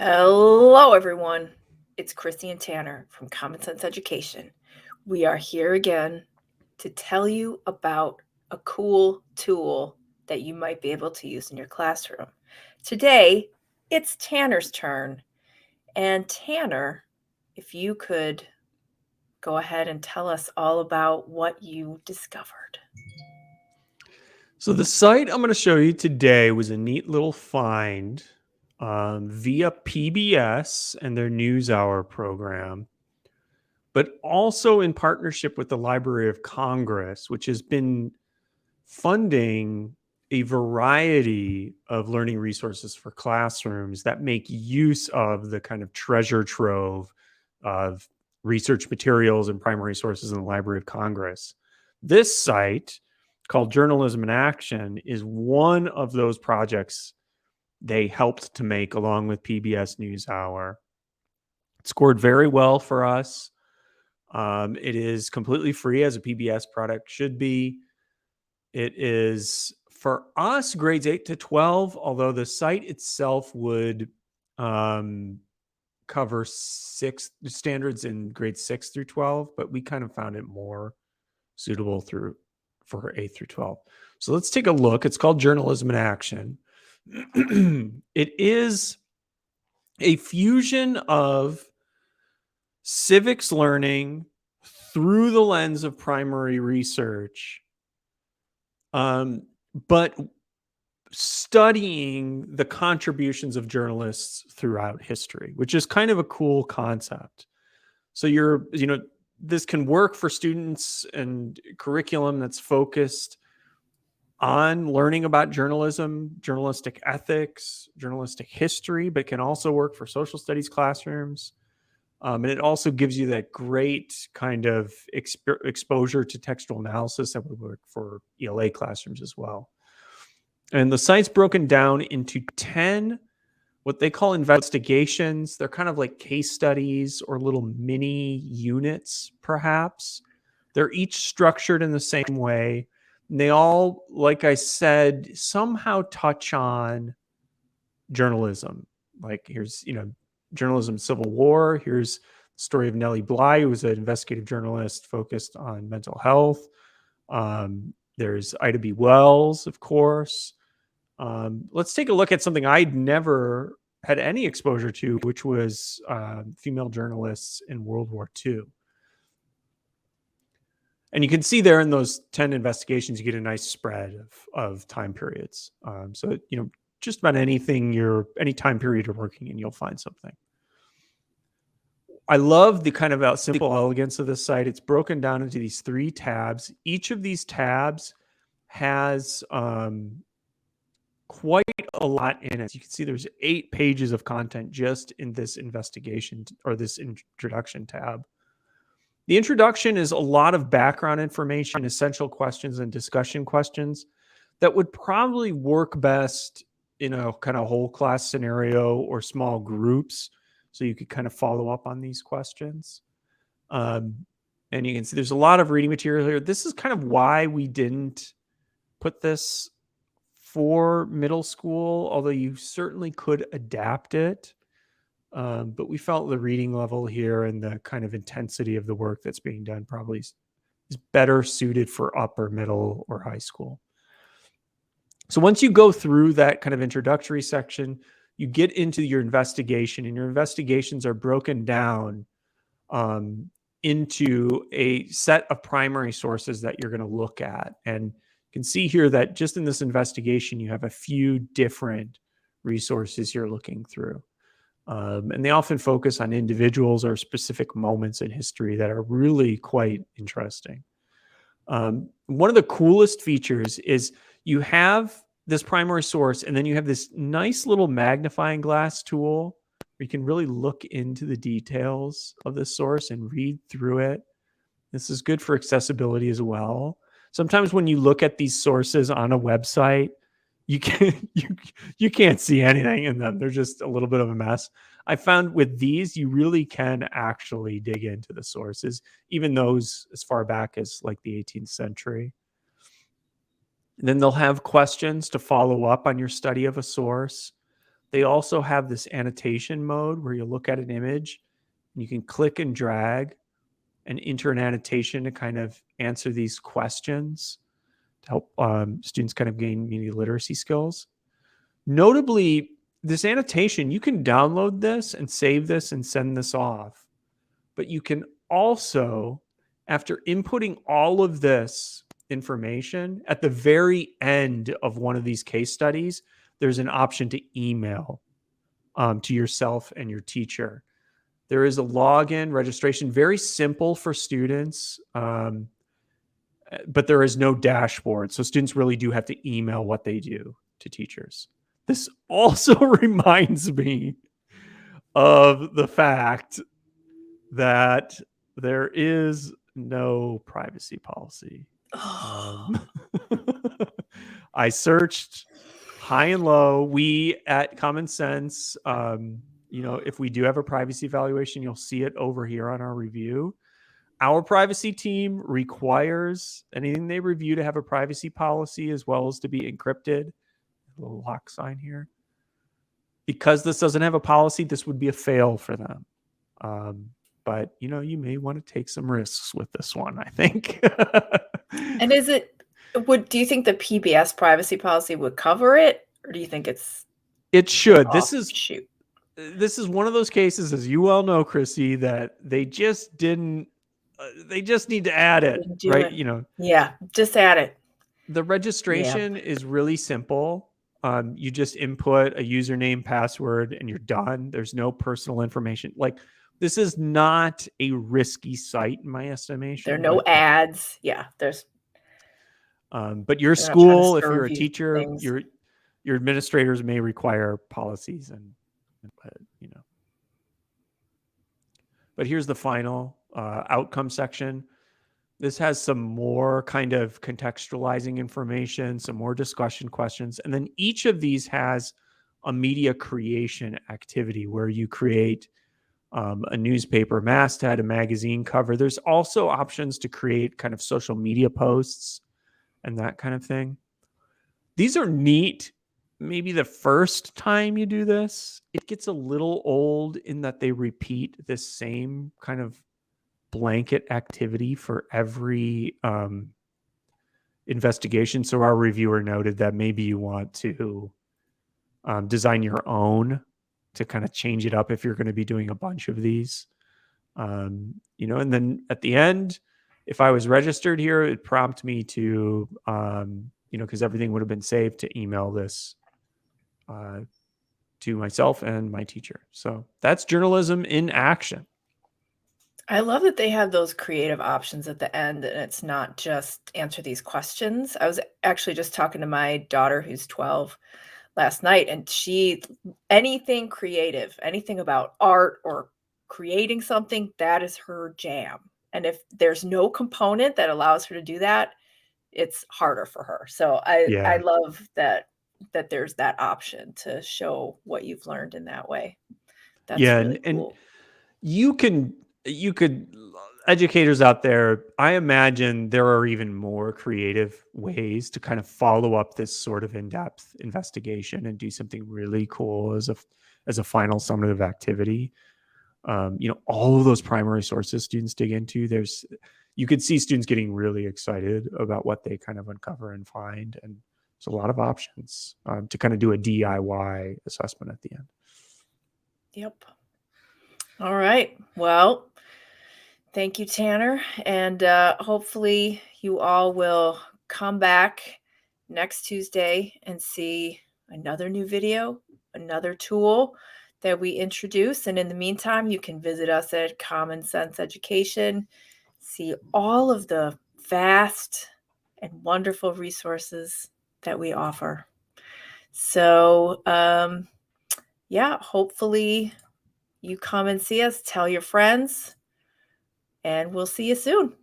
Hello, everyone. It's Christy and Tanner from Common Sense Education. We are here again to tell you about a cool tool that you might be able to use in your classroom. Today, it's Tanner's turn. And Tanner, if you could go ahead and tell us all about what you discovered. So the site I'm going to show you today was a neat little find via PBS and their NewsHour program, but also in partnership with the Library of Congress, which has been funding a variety of learning resources for classrooms that make use of the kind of treasure trove of research materials and primary sources in the Library of Congress. This site, called Journalism in Action, is one of those projects they helped to make along with PBS NewsHour. It scored very well for us. It is completely free, as a PBS product should be. It is, for us, grades 8 to 12, although the site itself would cover standards in grades 6 through 12, but we kind of found it more suitable for 8 through 12. So let's take a look. It's called Journalism in Action. It is a fusion of civics learning through the lens of primary research, but studying the contributions of journalists throughout history, which is kind of a cool concept. So this can work for students and curriculum that's focused on learning about journalism, journalistic ethics, journalistic history, but can also work for social studies classrooms. And it also gives you that great kind of exposure to textual analysis that would work for ELA classrooms as well. And the site's broken down into 10 what they call investigations. They're kind of like case studies or little mini units, perhaps. They're each structured in the same way. And they all, like I said, somehow touch on journalism. Like here's, journalism Civil War. Here's the story of Nellie Bly, who was an investigative journalist focused on mental health. There's Ida B. Wells, of course. Let's take a look at something I'd never had any exposure to, which was female journalists in World War II. And you can see there in those 10 investigations, you get a nice spread of time periods. So, just about any time period you're working in, you'll find something. I love the kind of simple elegance of this site. It's broken down into these 3 tabs. Each of these tabs has quite a lot in it. You can see there's 8 pages of content just in this investigation or this introduction tab. The introduction is a lot of background information, essential questions, and discussion questions that would probably work best in a kind of whole class scenario or small groups, so you could kind of follow up on these questions. And you can see there's a lot of reading material here. This is kind of why we didn't put this for middle school, although you certainly could adapt it. But we felt the reading level here and the kind of intensity of the work that's being done probably is better suited for upper, middle, or high school. So once you go through that kind of introductory section, you get into your investigation, and your investigations are broken down into a set of primary sources that you're going to look at. And you can see here that just in this investigation, you have a few different resources you're looking through. And they often focus on individuals or specific moments in history that are really quite interesting. One of the coolest features is you have this primary source, and then you have this nice little magnifying glass tool where you can really look into the details of this source and read through it. This is good for accessibility as well. Sometimes when you look at these sources on a website, you can't see anything in them. They're just a little bit of a mess. I found with these, you really can actually dig into the sources, even those as far back as like the 18th century. And then they'll have questions to follow up on your study of a source. They also have this annotation mode where you look at an image and you can click and drag and enter an annotation to kind of answer these questions to help students kind of gain media literacy skills. Notably, this annotation, you can download this and save this and send this off, but you can also, after inputting all of this information, at the very end of one of these case studies, there's an option to email to yourself and your teacher. There is a login registration, very simple for students, but there is no dashboard. So students really do have to email what they do to teachers. This also reminds me of the fact that there is no privacy policy. I searched high and low. We at Common Sense, if we do have a privacy evaluation, you'll see it over here on our review. Our privacy team requires anything they review to have a privacy policy as well as to be encrypted. A little lock sign here. Because this doesn't have a policy, this would be a fail for them. But you may want to take some risks with this one, I think. And do you think the PBS privacy policy would cover it, or do you think it should? Shoot. This is one of those cases, as you well know, Chrissy, that they just didn't. They just need to add it, right? Yeah, just add it. The registration is really simple. You just input a username, password, and you're done. There's no personal information. Like, this is not a risky site in my estimation. There are no ads. Yeah, but your school, if you're a teacher, your administrators may require policies, but here's the final outcome section. This has some more kind of contextualizing information, some more discussion questions. And then each of these has a media creation activity where you create a newspaper masthead, a magazine cover. There's also options to create kind of social media posts and that kind of thing. These are neat. Maybe the first time you do this, it gets a little old in that they repeat this same kind of blanket activity for every investigation. So our reviewer noted that maybe you want to design your own to kind of change it up if you're going to be doing a bunch of these. And then at the end, if I was registered here, it'd prompt me to, because everything would have been saved, to email this to myself and my teacher. So that's journalism in action. I love that they have those creative options at the end, and it's not just answer these questions. I was actually just talking to my daughter, who's 12, last night, and anything creative, anything about art or creating something, that is her jam. And if there's no component that allows her to do that, it's harder for her. So I love that there's that option to show what you've learned in that way. That's really cool. And you could educators out there, I imagine there are even more creative ways to kind of follow up this sort of in-depth investigation and do something really cool as a final summative activity. All of those primary sources students dig into, you could see students getting really excited about what they kind of uncover and find. And there's a lot of options to kind of do a DIY assessment at the end. Yep. All right. Well, thank you, Tanner. And hopefully you all will come back next Tuesday and see another new video, another tool that we introduce. And in the meantime, you can visit us at Common Sense Education, see all of the vast and wonderful resources that we offer. So, hopefully you come and see us, tell your friends, and we'll see you soon.